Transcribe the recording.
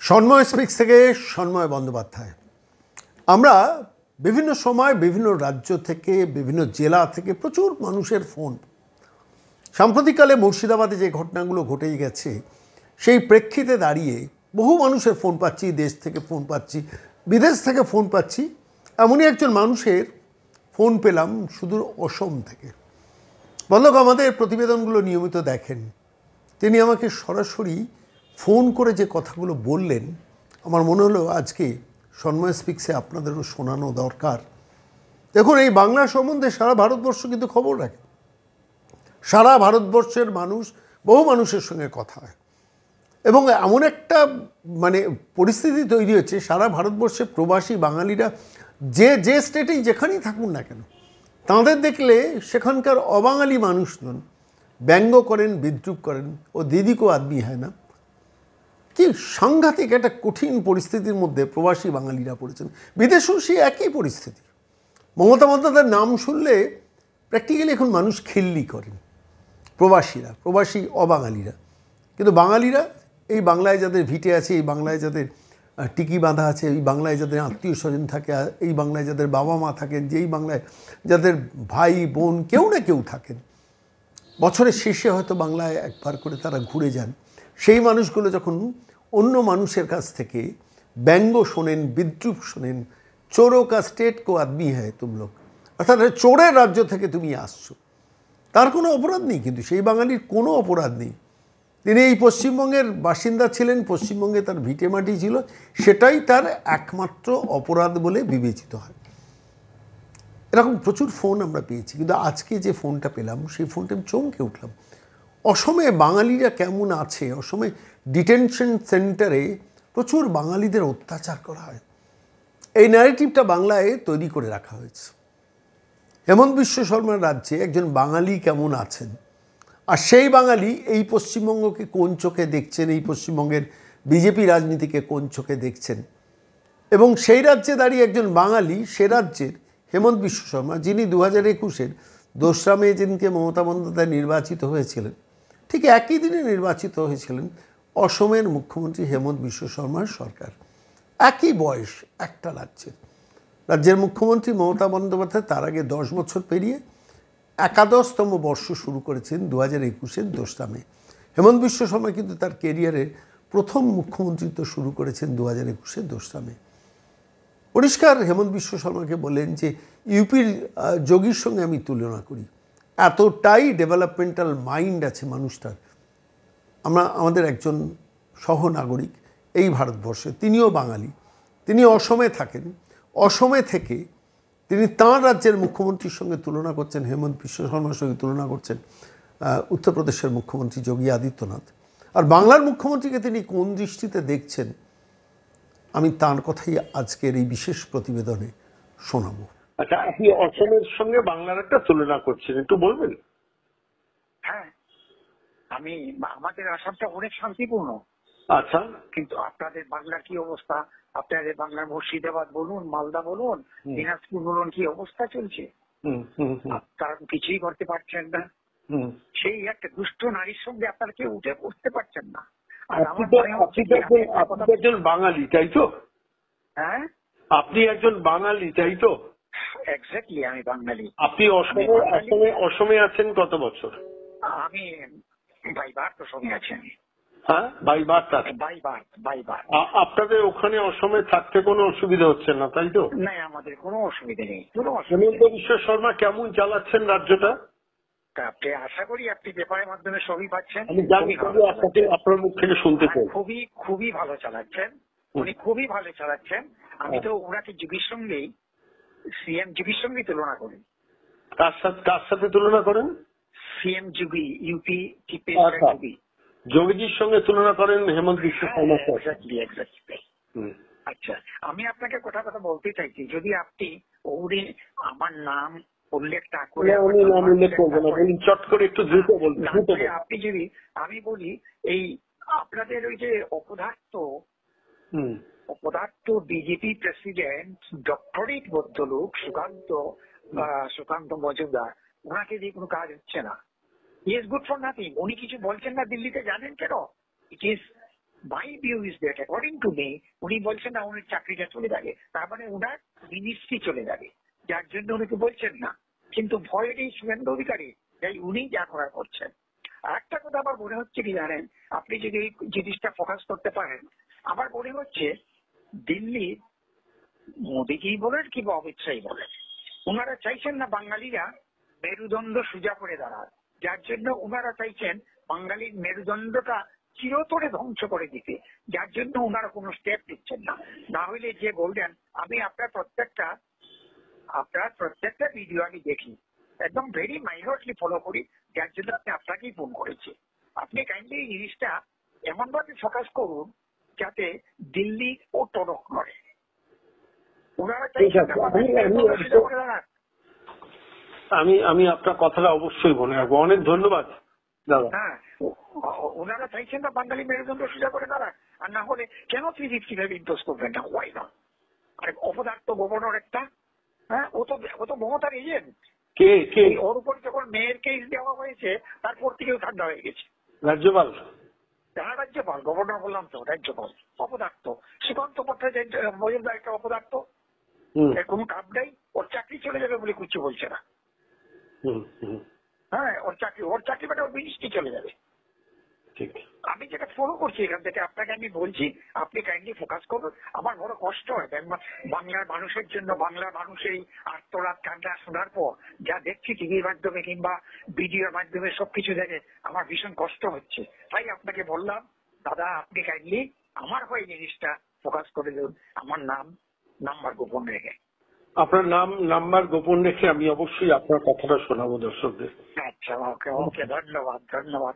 Sanmoy speaks থেকে সন্ময় বন্দ্যোপাধ্যায়। আমরা বিভিন্ন সময় বিভিন্ন রাজ্য থেকে বিভিন্ন জেলা থেকে প্রচুর মানুষের ফোন, সাম্প্রতিককালে মুর্শিদাবাদে যে ঘটনাগুলো ঘটে গেছে সেই প্রেক্ষিতে দাঁড়িয়ে বহু মানুষের ফোন পাচ্ছি, দেশ থেকে ফোন পাচ্ছি, বিদেশ থেকে ফোন পাচ্ছি। এমনই একজন মানুষের ফোন পেলাম সুদূর অসম থেকে। বন্ধুক আমাদের প্রতিবেদনগুলো নিয়মিত দেখেন, তিনি আমাকে সরাসরি ফোন করে যে কথাগুলো বললেন, আমার মনে হলো আজকে সন্ময় স্পিক্সে আপনাদেরও শোনানো দরকার। দেখুন, এই বাংলা সম্বন্ধে সারা ভারতবর্ষ কিন্তু খবর রাখে, সারা ভারতবর্ষের মানুষ, বহু মানুষের সঙ্গে কথা হয় এবং এমন একটা পরিস্থিতি তৈরি হচ্ছে সারা ভারতবর্ষে প্রবাসী বাঙালিরা যে স্টেটেই যেখানেই থাকুন না কেন, তাঁদের দেখলে সেখানকার অবাঙালি মানুষজন ব্যঙ্গ করেন, বিদ্রুপ করেন, ও দিদি কো আদমি হয় না। কি সাংঘাতিক একটা কঠিন পরিস্থিতির মধ্যে প্রবাসী বাঙালিরা পড়েছেন। বিদেশেও সেই একই পরিস্থিতি। মমতা বন্দ্যোপাধ্যায়ের নাম শুনলে প্র্যাকটিক্যালি এখন মানুষ খিল্লি করেন, প্রবাসী অবাঙালিরা। কিন্তু বাঙালিরা, এই বাংলায় যাদের ভিটে আছে, এই বাংলায় যাদের টিকি বাঁধা আছে, এই বাংলায় যাদের আত্মীয় স্বজন থাকে, এই বাংলায় যাদের বাবা মা থাকেন, যেই বাংলায় যাদের ভাই বোন কেউ না কেউ থাকেন, বছরের শেষে হয়তো বাংলায় একবার করে তারা ঘুরে যান, সেই মানুষগুলো যখন অন্য মানুষের কাছ থেকে ব্যঙ্গ শোনেন, বিদ্রুপ শোনেন, চোরো কা স্টেট কো আদমি হ্যায় তুম লোক, অর্থাৎ চোরের রাজ্য থেকে তুমি আসছো, তার কোনো অপরাধ নেই। কিন্তু সেই বাঙালির কোনো অপরাধ নেই। তিনি এই পশ্চিমবঙ্গের বাসিন্দা ছিলেন, পশ্চিমবঙ্গে তার ভিটেমাটি ছিল, সেটাই তার একমাত্র অপরাধ বলে বিবেচিত হয়। এরকম প্রচুর ফোন আমরা পেয়েছি, কিন্তু আজকে যে ফোনটা পেলাম সেই ফোনটা আমি চমকে উঠলাম। অসমে বাঙালিরা কেমন আছে, অসমে ডিটেনশন সেন্টারে প্রচুর বাঙালিদের অত্যাচার করা হয়, এই ন্যারেটিভটা বাংলায় তৈরি করে রাখা হয়েছে। হেমন্ত বিশ্ব শর্মার রাজ্যে একজন বাঙালি কেমন আছেন, আর সেই বাঙালি এই পশ্চিমবঙ্গকে কোন চোখে দেখছেন, এই পশ্চিমবঙ্গের বিজেপি রাজনীতিকে কোন চোখে দেখছেন, এবং সেই রাজ্যে দাঁড়িয়ে একজন বাঙালি, সে রাজ্যের হেমন্ত বিশ্ব শর্মা, যিনি 2021-এর 2রা মে যেদিনকে মমতা বন্দ্যোপাধ্যায় নির্বাচিত হয়েছিলেন, ঠিক একই দিনে নির্বাচিত হয়েছিলেন অসমের মুখ্যমন্ত্রী হেমন্ত বিশ্ব শর্মার সরকার। একই বয়স, একটা রাজ্যের মুখ্যমন্ত্রী মমতা বন্দ্যোপাধ্যায় তার আগে 10 বছর পেরিয়ে 11তম বর্ষ শুরু করেছেন 2021-এর 2রা মে। হেমন্ত বিশ্ব শর্মা কিন্তু তার কেরিয়ারের প্রথম মুখ্যমন্ত্রিত্ব শুরু করেছেন 2021-এর 2রা মে। পরিষ্কার হেমন্ত বিশ্ব শর্মাকে বললেন যে ইউপির যোগীর সঙ্গে আমি তুলনা করি, এতটাই ডেভেলপমেন্টাল মাইন্ড আছে মানুষটার। আমাদের একজন সহনাগরিক এই ভারতবর্ষে, তিনিও বাঙালি, তিনি অসমে থাকেন, অসমে থেকে তিনি তাঁর রাজ্যের মুখ্যমন্ত্রীর সঙ্গে তুলনা করছেন, হেমন্ত বিশ্ব শর্মার সঙ্গে তুলনা করছেন উত্তরপ্রদেশের মুখ্যমন্ত্রী যোগী আদিত্যনাথ। আর বাংলার মুখ্যমন্ত্রীকে তিনি কোন দৃষ্টিতে দেখছেন, আমি তাঁর কথাই আজকের এই বিশেষ প্রতিবেদনে শোনাবো। আচ্ছা, আপনি অসমের সঙ্গে বাংলার একটা তুলনা করছেন, একটু বলবেন? হ্যাঁ, আমাদের আসামটা অনেক শান্তিপূর্ণ। আচ্ছা, কিন্তু আপনাদের বাংলার কি অবস্থা? আপনাদের বাংলার মুর্শিদাবাদ বলুন, মালদা বলুন, দিনাজপুর বলুন, কি অবস্থা চলছে? তারা কিছুই করতে পারছেন না। সেই একটা দুষ্ট নারীর সঙ্গে আপনারা কেউ উঠে বসতে পারছেন না। আর আপনি একজন বাঙালি, তাই তো? হ্যাঁ, আপনি একজন বাঙালি, তাই তো? এক্স্যাক্টলি, আমি বাঙালি। আপনি অসমে আছেন কত বছর? আমি বাইবার অসমে আছি। আমি হ্যাঁ, বাইবার। আপনাদের ওখানে অসমে থাকতে কোনো অসুবিধা হচ্ছে না, তাই তো? না, আমাদের কোনো অসুবিধা নেই। হেমন্ত বিশ্ব শর্মা কেমন চালাচ্ছেন রাজ্যটা? আপনি আশা করি আপনি পেপারের মাধ্যমে সবই পাচ্ছেন। আমি জানি, আপনার মুখ থেকে শুনতে চাই। খুবই ভালো চালাচ্ছেন, উনি খুবই ভালো চালাচ্ছেন। আমি তো ওনাকে যোগীর সঙ্গেই, সিএম যোগীর সঙ্গেই তুলনা করি। কার সাথে তুলনা করেন? সিএম যোগী, ইউপি চিফ যোগী, যোগীজির সঙ্গে তুলনা করেন হেমন্ত বিশ্ব শর্মা। আচ্ছা, আমি আপনাকে কথা বলতে চাইছি, যদি আপনি আমার নাম উল্লেখ না করে, চট করে একটু দ্রুত বলবেন। আপনি যদি, আমি বলি, এই আপনাদের ওই যে অপদার্থ বিজেপি প্রেসিডেন্ট ডক্টরেট ভদ্রলোক সুকান্ত মজুমদার, ওনাকে দিয়ে কোনো কাজ হচ্ছে না। He is good for nothing. উনি কিছু বলছেন না দিল্লিতে, জানেন কেন? It is my view is that according to me, উনি বলছেন না উনি চাকরিটা চলে যাবে, তার মানে উনার মিনিস্ট্রি চলে যাবে, যার জন্য উনিকে বলছেন না। কিন্তু ভয় নেই শুভেন্দু অধিকারী, তাই উনি যা করার করছেন। আর একটা কথা আমার মনে হচ্ছে কি জানেন, আপনি যদি এই জিনিসটা ফোকাস করতে পারেন, আমার মনে হচ্ছে দিল্লি মোদীকেই বলেন কিংবা অমিত শাহই বলেন, ওনারা চাইছেন না বাঙালিরা মেরুদণ্ড সোজা করে দাঁড়ায়, যার জন্য ওনারা চাইছেন বাঙালির মেরুদণ্ডটা চিরতরে ধ্বংস করে দিতে, যার জন্য ওনারা কোনো স্টেপ নিচ্ছেন না। না হইলে যে বললেন, আমি আপনার প্রত্যেকটা ভিডিও আমি দেখি, একদম ভেরি মাইনরলি ফলো করি, যার জন্য আমি আপনাকেই ফোন করেছি। আপনি কাইন্ডলি এই জিনিসটা এমন ভাবে ফোকাস করুন যাতে দিল্লি ও টনক নড়ে। ওনারা চাইছেন না বাঙালি মেরুদণ্ড সোজা করে দাঁড়ায়। আমি আপনার কথাটা অবশ্যই মনে রাখবো। অনেক ধন্যবাদ দাদা। হ্যাঁ, ওনারা চাইছেন না বাঙালি মেরুদণ্ড সোজা করে দাঁড়ায়, আর না হলে কেন 350 ভাবে ইম্পোজ করবেন না? ওয়াই না? আরে অপদার্থ গভর্নর একটা, হ্যাঁ, ও তো মমতার এজেন্ট। কে ওর উপর যখন মেয়ের কেস দেওয়া হয়েছে তারপর থেকেও ঠান্ডা হয়ে গেছে। রাজ্যপাল? যারা রাজ্যপাল, গভর্নর বললাম তো, রাজ্যপাল অপদার্থ। সুকান্ত ভট্টাচার্য মজুমদার একটা অপদার্থ, এর কোনো কাজ নাই, ওর চাকরি চলে যাবে বলে কিছু বলছে না। হ্যাঁ, ওর চাকরি মানে ওর মিনিস্ট্রি চলে যাবে। ঠিক। আমি যেটা ফলো করছি এখান থেকে আপনাকে আমি বলছি, আপনি কাইন্ডলি ফোকাস করুন। আমার বড় কষ্ট হয় বাংলার মানুষের জন্য, বাংলার মানুষের এই আত্মরাত কান্না শোনার পর যা দেখছি টিভির মাধ্যমে কিংবা ভিডিওর মাধ্যমে সবকিছু দেখে আমার ভীষণ কষ্ট হচ্ছে। তাই আপনাকে বললাম দাদা, আপনি কাইন্ডলি আমার হয়ে জিনিসটা ফোকাস করে দিন, আমার নাম্বার গোপন রেখে। আপনার নাম্বার গোপন রেখে আমি অবশ্যই আপনার কথাটা শোনাবো দর্শকদের। আচ্ছা, ওকে, ধন্যবাদ।